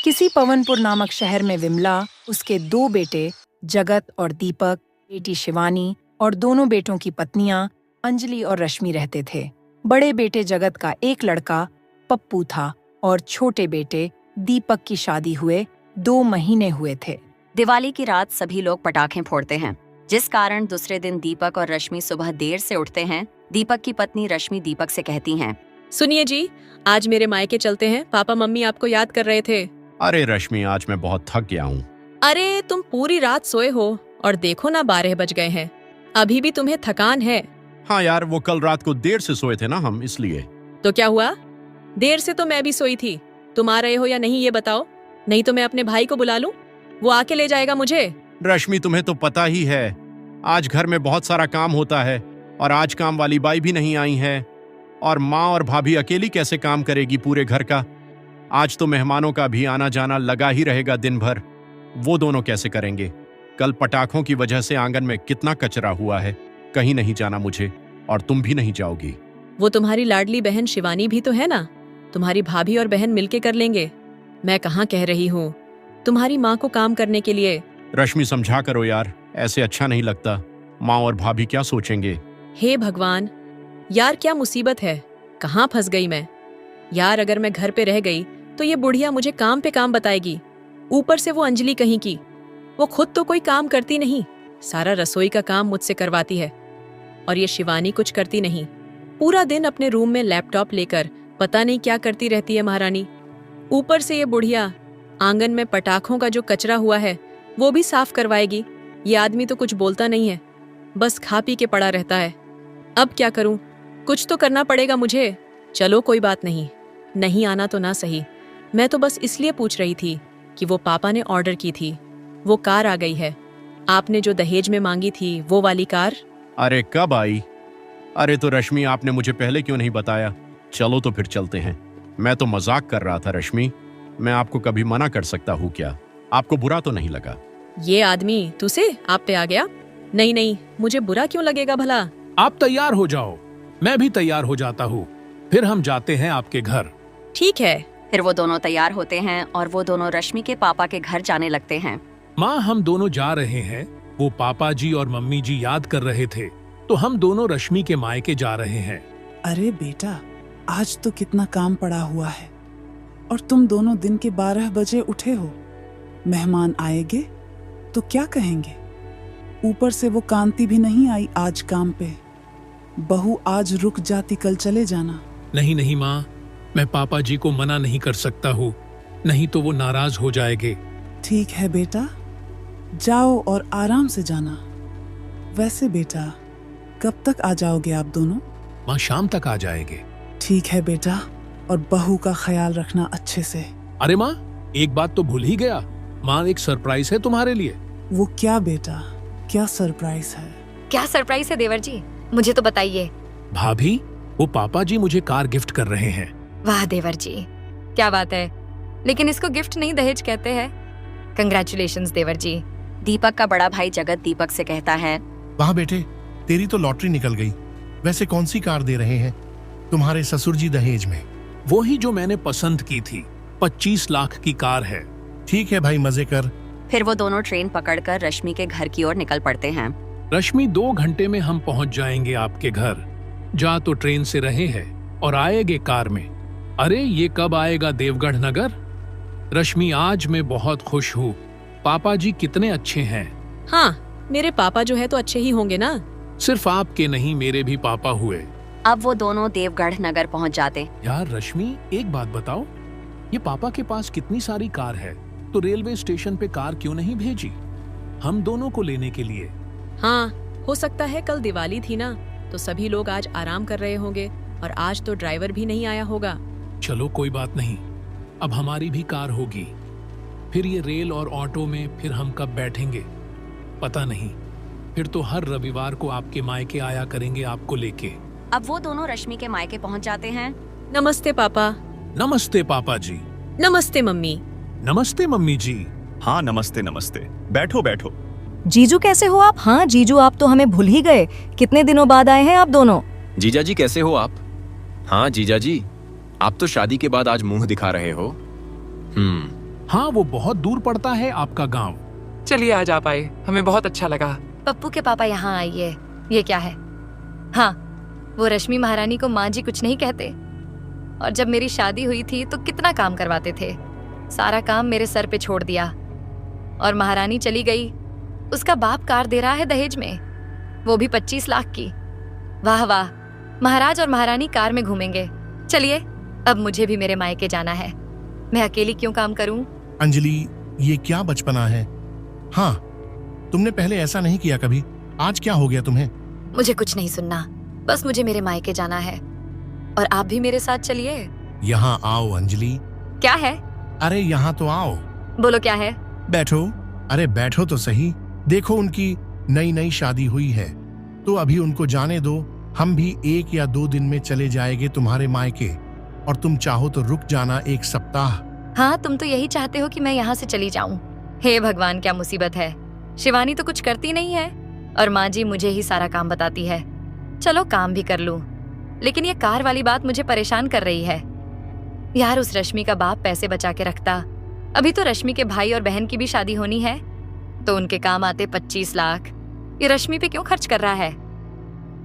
किसी पवनपुर नामक शहर में विमला, उसके 2 बेटे जगत और दीपक, बेटी शिवानी और दोनों बेटों की पत्नियां अंजलि और रश्मि रहते थे। बड़े बेटे जगत का एक लड़का पप्पू था और छोटे बेटे दीपक की शादी हुए 2 महीने हुए थे। दिवाली की रात सभी लोग पटाखे फोड़ते हैं, जिस कारण दूसरे दिन दीपक और रश्मि सुबह देर से उठते हैं। दीपक की पत्नी रश्मि दीपक से कहती हैं, सुनिए जी, आज मेरे मायके चलते हैं। पापा मम्मी आपको याद कर रहे थे। अरे रश्मि, आज मैं बहुत थक गया हूँ। अरे तुम पूरी रात सोए हो और देखो ना 12 बज गए हैं, अभी भी तुम्हें थकान है। हाँ यार, वो कल रात को देर से सोए थे ना हम, इसलिए। तो क्या हुआ? देर से तो मैं भी सोई थी। तुम आ रहे हो या नहीं ये बताओ, नहीं तो मैं अपने भाई को बुला लूं, वो आके ले जाएगा मुझे। रश्मि, तुम्हें तो पता ही है आज घर में बहुत सारा काम होता है और आज काम वाली बाई भी नहीं आई है और माँ और भाभी अकेली कैसे काम करेगी पूरे घर का। आज तो मेहमानों का भी आना जाना लगा ही रहेगा दिन भर, वो दोनों कैसे करेंगे। कल पटाखों की वजह से आंगन में कितना कचरा हुआ है। कहीं नहीं जाना मुझे और तुम भी नहीं जाओगी। वो तुम्हारी लाडली बहन शिवानी भी तो है ना, तुम्हारी भाभी और बहन मिलके कर लेंगे। मैं कहाँ कह रही हूँ तुम्हारी माँ को काम करने के लिए। रश्मि, समझा करो यार, ऐसे अच्छा नहीं लगता। माँ और भाभी क्या सोचेंगे। हे भगवान, यार क्या मुसीबत है, कहाँ फंस गई मैं। यार अगर मैं घर पे रह गई तो ये बुढ़िया मुझे काम पे काम बताएगी। ऊपर से वो अंजलि कहीं की, वो खुद तो कोई काम करती नहीं, सारा रसोई का काम मुझसे करवाती है। और ये शिवानी कुछ करती नहीं, पूरा दिन अपने रूम में लैपटॉप लेकर पता नहीं क्या करती रहती है महारानी। ऊपर से ये बुढ़िया आंगन में पटाखों का जो कचरा हुआ है वो भी साफ करवाएगी। ये आदमी तो कुछ बोलता नहीं है, बस खा पी के पड़ा रहता है। अब क्या करूं, कुछ तो करना पड़ेगा मुझे। चलो कोई बात नहीं, नहीं आना तो ना सही। मैं तो बस इसलिए पूछ रही थी कि वो पापा ने ऑर्डर की थी, वो कार आ गई है। आपने जो दहेज में मांगी थी वो वाली कार। अरे कब आई? अरे तो रश्मि, आपने मुझे पहले क्यों नहीं बताया। चलो तो फिर चलते हैं। मैं तो मजाक कर रहा था रश्मि, मैं आपको कभी मना कर सकता हूँ क्या? आपको बुरा तो नहीं लगा? ये आदमी तुझसे आप पे आ गया। नहीं नहीं, मुझे बुरा क्यों लगेगा भला। आप तैयार हो जाओ, मैं भी तैयार हो जाता हूँ, फिर हम जाते हैं आपके घर। ठीक है। फिर वो दोनों तैयार होते हैं और वो दोनों रश्मि के पापा के घर जाने लगते हैं। माँ, हम दोनों जा रहे हैं। वो पापा जी और मम्मी जी याद कर रहे थे, तो हम दोनों रश्मि के मायके जा रहे हैं। अरे बेटा, आज तो कितना काम पड़ा हुआ है और तुम दोनों दिन के 12 बजे उठे हो। मेहमान आएंगे तो क्या कहेंगे? ऊपर से वो कांति भी नहीं आई आज काम पे। बहू आज रुक जाती, कल चले जाना। नहीं नहीं माँ, मैं पापा जी को मना नहीं कर सकता हूँ, नहीं तो वो नाराज हो जाएंगे। ठीक है बेटा, जाओ और आराम से जाना। वैसे बेटा, कब तक आ जाओगे आप दोनों? माँ, शाम तक आ जाएंगे। ठीक है बेटा, और बहू का ख्याल रखना अच्छे से। अरे माँ, एक बात तो भूल ही गया। माँ, एक सरप्राइज है तुम्हारे लिए। वो क्या बेटा, क्या सरप्राइज है? क्या सरप्राइज है देवर जी, मुझे तो बताइए। भाभी, वो पापा जी मुझे कार गिफ्ट कर रहे हैं। वाह देवर जी, क्या बात है। लेकिन इसको गिफ्ट नहीं दहेज कहते हैं। कंग्रेचुलेशंस देवर जी। दीपक का बड़ा भाई जगत दीपक से कहता है, वाह बेटे, तेरी तो लॉटरी निकल गई। वैसे कौन सी कार दे रहे हैं तुम्हारे ससुर जी दहेज में? वो ही जो मैंने पसंद की थी, 25 लाख की कार है। ठीक है भाई, मजे कर। फिर वो दोनों ट्रेन पकड़कर रश्मि के घर की ओर निकल पड़ते हैं। रश्मि, 2 घंटे में हम पहुंच जाएंगे आपके घर। जा तो ट्रेन से रहे हैं और आएंगे कार में। अरे ये कब आएगा देवगढ़ नगर? रश्मि, आज मैं बहुत खुश हूँ। पापा जी कितने अच्छे हैं। हाँ, मेरे पापा जो है तो अच्छे ही होंगे ना। सिर्फ आपके नहीं, मेरे भी पापा हुए। अब वो दोनों देवगढ़ नगर पहुंच जाते। यार रश्मि, एक बात बताओ, ये पापा के पास कितनी सारी कार है, तो रेलवे स्टेशन पे कार क्यों नहीं भेजी हम दोनों को लेने के लिए? हाँ, हो सकता है कल दिवाली थी ना, तो सभी लोग आज आराम कर रहे होंगे और आज तो ड्राइवर भी नहीं आया होगा। चलो कोई बात नहीं, अब हमारी भी कार होगी। फिर ये रेल और ऑटो में फिर हम कब बैठेंगे पता नहीं। फिर तो हर रविवार को आपके मायके आया करेंगे आपको लेके। अब वो दोनों रश्मि के मायके पहुंच जाते हैं। नमस्ते पापा। नमस्ते पापा जी। नमस्ते मम्मी। नमस्ते मम्मी जी। हाँ, नमस्ते नमस्ते, बैठो बैठो। जीजू कैसे हो आप? हाँ जीजू, आप तो हमें भूल ही गए, कितने दिनों बाद आए हैं आप दोनों। जीजा जी कैसे हो आप? हाँ जीजा जी, आप तो शादी के बाद आज मुंह दिखा रहे हो। हाँ, वो बहुत दूर पड़ता है आपका गांव। चलिए आज आप आए, हमें बहुत अच्छा लगा। पप्पू के पापा यहाँ आइए। ये क्या है? हाँ, वो रश्मि महारानी को माँ जी कुछ नहीं कहते। और जब मेरी शादी हुई थी तो कितना काम करवाते थे। सारा काम मेरे सर पे छोड़ दिया और महारानी चली गई। उसका बाप कार दे रहा है दहेज में, वो भी 25 लाख की। वाह वाह, महाराज और महारानी कार में घूमेंगे। चलिए, अब मुझे भी मेरे मायके जाना है। मैं अकेली क्यों काम करूं? अंजलि, ये क्या बचपना है। हाँ, तुमने पहले ऐसा नहीं किया कभी। आज क्या हो गया तुम्हें? मुझे कुछ नहीं सुनना, बस मुझे मेरे मायके जाना है और आप भी मेरे साथ चलिए। यहाँ आओ अंजलि। क्या है? अरे यहाँ तो आओ। बोलो क्या है? बैठो। अरे बैठो तो सही। देखो, उनकी नई नई शादी हुई है, तो अभी उनको जाने दो। हम भी 1 या 2 दिन में चले जाएंगे तुम्हारे मायके, और तुम चाहो तो रुक जाना 1 सप्ताह। हाँ, तुम तो यही चाहते हो कि मैं यहाँ से चली जाऊँ। हे भगवान, क्या मुसीबत है। शिवानी तो कुछ करती नहीं है और माँ जी मुझे ही सारा काम बताती है। चलो काम भी कर लूँ, लेकिन ये कार वाली बात मुझे परेशान कर रही है। यार, उस रश्मि का बाप पैसे बचा के रखता। अभी तो रश्मि के भाई और बहन की भी शादी होनी है, तो उनके काम आते 25 लाख। ये रश्मि पे क्यों खर्च कर रहा है?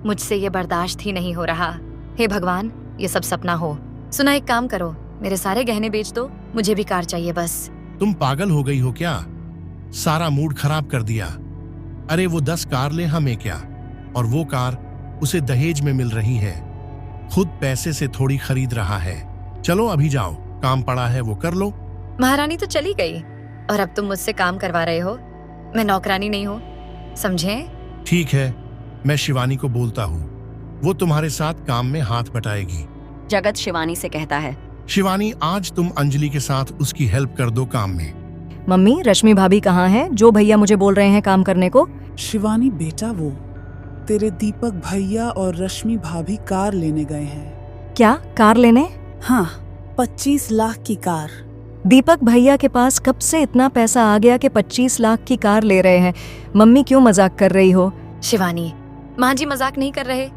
मुझसे ये बर्दाश्त ही नहीं हो रहा। हे भगवान, ये सब सपना हो। सुना, एक काम करो, मेरे सारे गहने बेच दो, मुझे भी कार चाहिए बस। तुम पागल हो गई हो क्या? सारा मूड खराब कर दिया। अरे वो 10 कार ले, हमें क्या। और वो कार उसे दहेज में मिल रही है, खुद पैसे से थोड़ी खरीद रहा है। चलो अभी जाओ, काम पड़ा है वो कर लो। महारानी तो चली गई और अब तुम मुझसे काम करवा रहे हो। मैं नौकरानी नहीं हूँ, समझे? ठीक है, मैं शिवानी को बोलता हूँ, वो तुम्हारे साथ काम में हाथ बटाएगी। जगत शिवानी से कहता है, शिवानी, आज तुम अंजलि के साथ उसकी हेल्प कर दो काम में। मम्मी, रश्मि भाभी कहाँ हैं जो भैया मुझे बोल रहे हैं काम करने को? शिवानी बेटा, वो तेरे दीपक भैया और रश्मि भाभी कार लेने गए हैं। क्या कार लेने? हाँ, 25 लाख की कार। दीपक भैया के पास कब से इतना पैसा आ गया कि 25 लाख की कार ले रहे हैं? मम्मी क्यों मजाक कर रही हो? शिवानी, माँ जी मजाक नहीं कर रहे।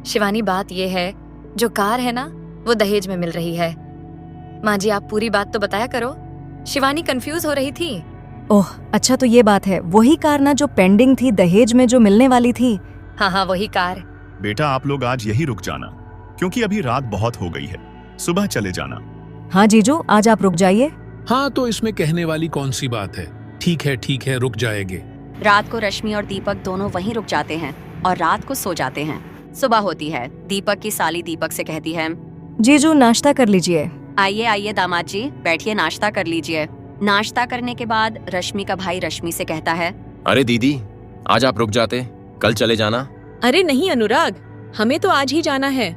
शिवानी, बात ये है, जो कार है ना, वो दहेज में मिल रही है। माँ जी, आप पूरी बात तो बताया करो। शिवानी कंफ्यूज हो रही थी। ओह, अच्छा तो ये बात है। वही कार ना जो पेंडिंग थी दहेज में, जो मिलने वाली थी? हाँ हाँ, वही कार। बेटा, आप लोग आज यही रुक जाना, क्योंकि अभी रात बहुत हो गई है। सुबह चले जाना। हाँ जीजू, आज आप रुक जाइए। हाँ, तो इसमें कहने वाली कौन सी बात है। ठीक है, रुक जाएंगे। रात को रश्मि और दीपक दोनों वहीं रुक जाते हैं और रात को सो जाते हैं। सुबह होती है। दीपक की साली दीपक से कहती है, जीजू नाश्ता कर लीजिए। आइए आइए दामाद जी, बैठिए, नाश्ता कर लीजिए। नाश्ता करने के बाद रश्मि का भाई रश्मि से कहता है, अरे दीदी, आज आप रुक जाते, कल चले जाना। अरे नहीं अनुराग, हमें तो आज ही जाना है।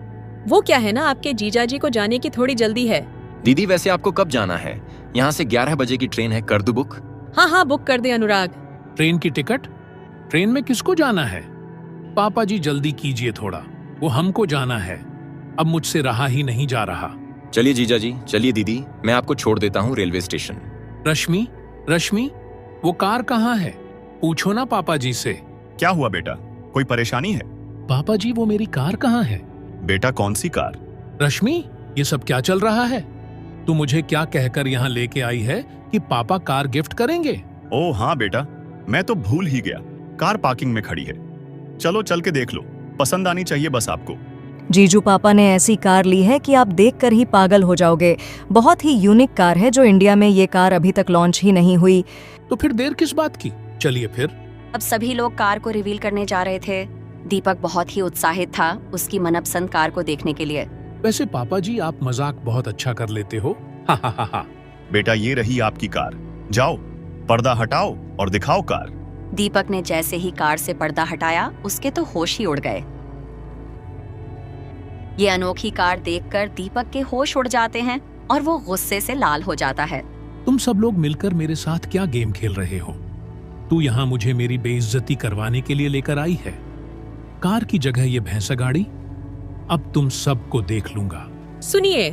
वो क्या है ना, आपके जीजाजी को जाने की थोड़ी जल्दी है। दीदी, वैसे आपको कब जाना है? यहाँ से 11 बजे की ट्रेन है, कर दूं बुक? हाँ, बुक कर दे अनुराग। ट्रेन की टिकट? ट्रेन में किसको जाना है? पापा जी जल्दी कीजिए थोड़ा, वो हमको जाना है। अब मुझसे रहा ही नहीं जा रहा। चलिए जीजा जी, चलिए दीदी, मैं आपको छोड़ देता हूँ रेलवे स्टेशन। रश्मि, वो कार कहाँ है? पूछो ना पापा जी से। क्या हुआ बेटा, कोई परेशानी है? पापा जी, वो मेरी कार कहाँ है? बेटा, कौन सी कार? रश्मि, ये सब क्या चल रहा है? तू मुझे क्या कहकर यहाँ लेके आई है कि पापा कार गिफ्ट करेंगे? ओह हाँ बेटा, मैं तो भूल ही गया, कार पार्किंग में खड़ी है। चलो चल के देख लो, पसंद आनी चाहिए बस आपको। जीजू, पापा ने ऐसी कार ली है कि आप देखकर ही पागल हो जाओगे। बहुत ही यूनिक कार है, जो इंडिया में ये कार अभी तक लॉन्च ही नहीं हुई। तो फिर देर किस बात की? चलिए फिर। अब सभी लोग कार को रिवील करने जा रहे थे। दीपक बहुत ही उत्साहित था उसकी मनपसंद कार को देखने के लिए। वैसे पापा जी, आप मजाक बहुत अच्छा कर लेते हो। हा। बेटा, ये रही आपकी कार, जाओ पर्दा हटाओ और दिखाओ कार। दीपक ने जैसे ही कार से पर्दा हटाया, उसके तो होश ही उड़ गए। ये अनोखी कार देखकर दीपक के होश उड़ जाते हैं और वो गुस्से से लाल हो जाता है। तुम सब लोग मिलकर मेरे साथ क्या गेम खेल रहे हो? तू यहाँ मुझे मेरी बेइज्जती करवाने के लिए लेकर आई है। कार की जगह ये भैंसा गाड़ी, अब तुम सबको देख लूंगा। सुनिए।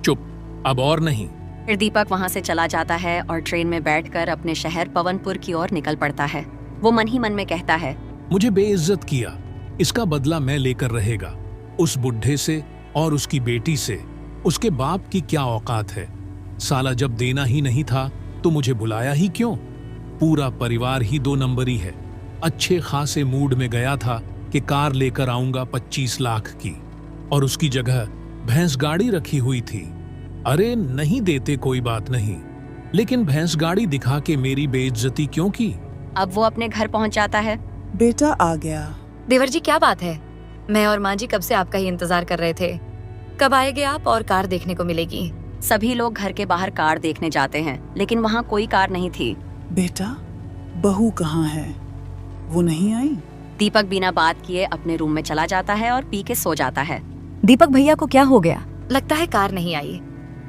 चुप, अब और नहीं। फिर दीपक वहाँ से चला जाता है और ट्रेन में बैठकर अपने शहर पवनपुर की ओर निकल पड़ता है। वो मन ही मन में कहता है, मुझे बेइज्जत किया, इसका बदला मैं लेकर रहेगा। उस बुढ़े से और उसकी बेटी से उसके बाप की क्या औकात है। साला जब देना ही नहीं था तो मुझे बुलाया ही क्यों? पूरा परिवार ही 2 नंबरी है। अच्छे खासे मूड में गया था कि कार लेकर आऊंगा 25 लाख की, और उसकी जगह भैंस गाड़ी रखी हुई थी। अरे नहीं देते कोई बात नहीं, लेकिन भैंस गाड़ी दिखा के मेरी बेइज्जती क्यों की? अब वो अपने घर पहुंच जाता है। बेटा आ गया। देवर जी क्या बात है, मैं और माँ जी कब से आपका ही इंतजार कर रहे थे। कब आएंगे आप और कार देखने को मिलेगी? सभी लोग घर के बाहर कार देखने जाते हैं, लेकिन वहाँ कोई कार नहीं थी। बेटा बहू कहाँ है? वो नहीं आई? दीपक बिना बात किए अपने रूम में चला जाता है और पी के सो जाता है। दीपक भैया को क्या हो गया? लगता है कार नहीं आई।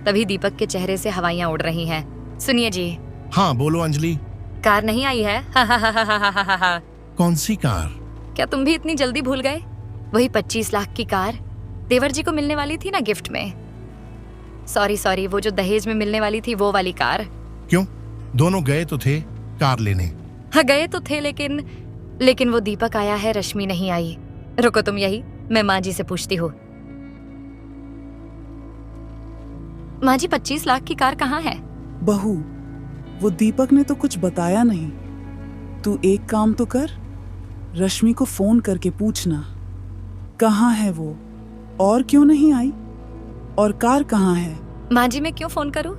तभी दीपक के चेहरे से हवाइयाँ उड़ रही हैं। सुनिए जी। हाँ बोलो अंजलि। कार नहीं आई है। कौन सी कार? क्या तुम भी इतनी जल्दी भूल गए? वही 25 लाख की कार देवर जी को मिलने वाली थी ना गिफ्ट में। सॉरी, वो जो दहेज में मिलने वाली थी वो वाली कार। क्यों, दोनों गए तो थे कार लेने? हाँ गए तो थे, लेकिन वो दीपक आया है, रश्मि नहीं आई। रुको तुम यही, मैं माँ जी से पूछती हूँ। माँ जी 25 लाख की कार कहाँ है? बहू वो दीपक ने तो कुछ बताया नहीं। तू एक काम तो कर, रश्मि को फोन करके पूछना कहाँ है वो और क्यों नहीं आई, और कार कहाँ है। माँ जी मैं क्यों फोन करूँ?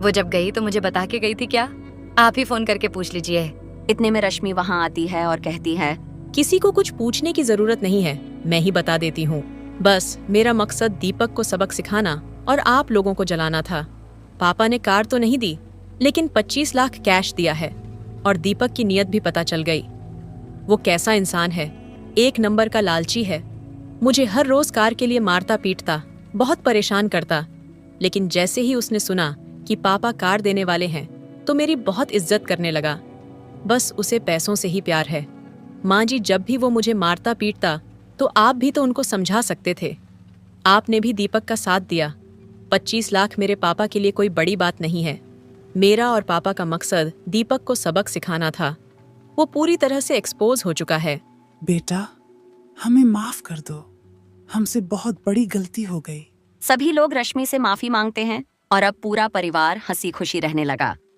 वो जब गई तो मुझे बता के गई थी क्या? आप ही फोन करके पूछ लीजिए। इतने में रश्मि वहाँ आती है और कहती है, किसी को कुछ पूछने की जरूरत नहीं है, मैं ही बता देती हूँ। बस मेरा मकसद दीपक को सबक सिखाना और आप लोगों को जलाना था। पापा ने कार तो नहीं दी, लेकिन 25 लाख कैश दिया है, और दीपक की नीयत भी पता चल गई। वो कैसा इंसान है, 1 नंबर का लालची है। मुझे हर रोज कार के लिए मारता पीटता, बहुत परेशान करता, लेकिन जैसे ही उसने सुना कि पापा कार देने वाले हैं तो मेरी बहुत इज्जत करने लगा। बस उसे पैसों से ही प्यार है। माँ जी जब भी वो मुझे मारता पीटता तो आप भी तो उनको समझा सकते थे। आपने भी दीपक का साथ दिया। 25 लाख मेरे पापा के लिए कोई बड़ी बात नहीं है। मेरा और पापा का मकसद दीपक को सबक सिखाना था। वो पूरी तरह से एक्सपोज हो चुका है। बेटा हमें माफ कर दो, हमसे बहुत बड़ी गलती हो गई। सभी लोग रश्मि से माफी मांगते हैं और अब पूरा परिवार हंसी खुशी रहने लगा।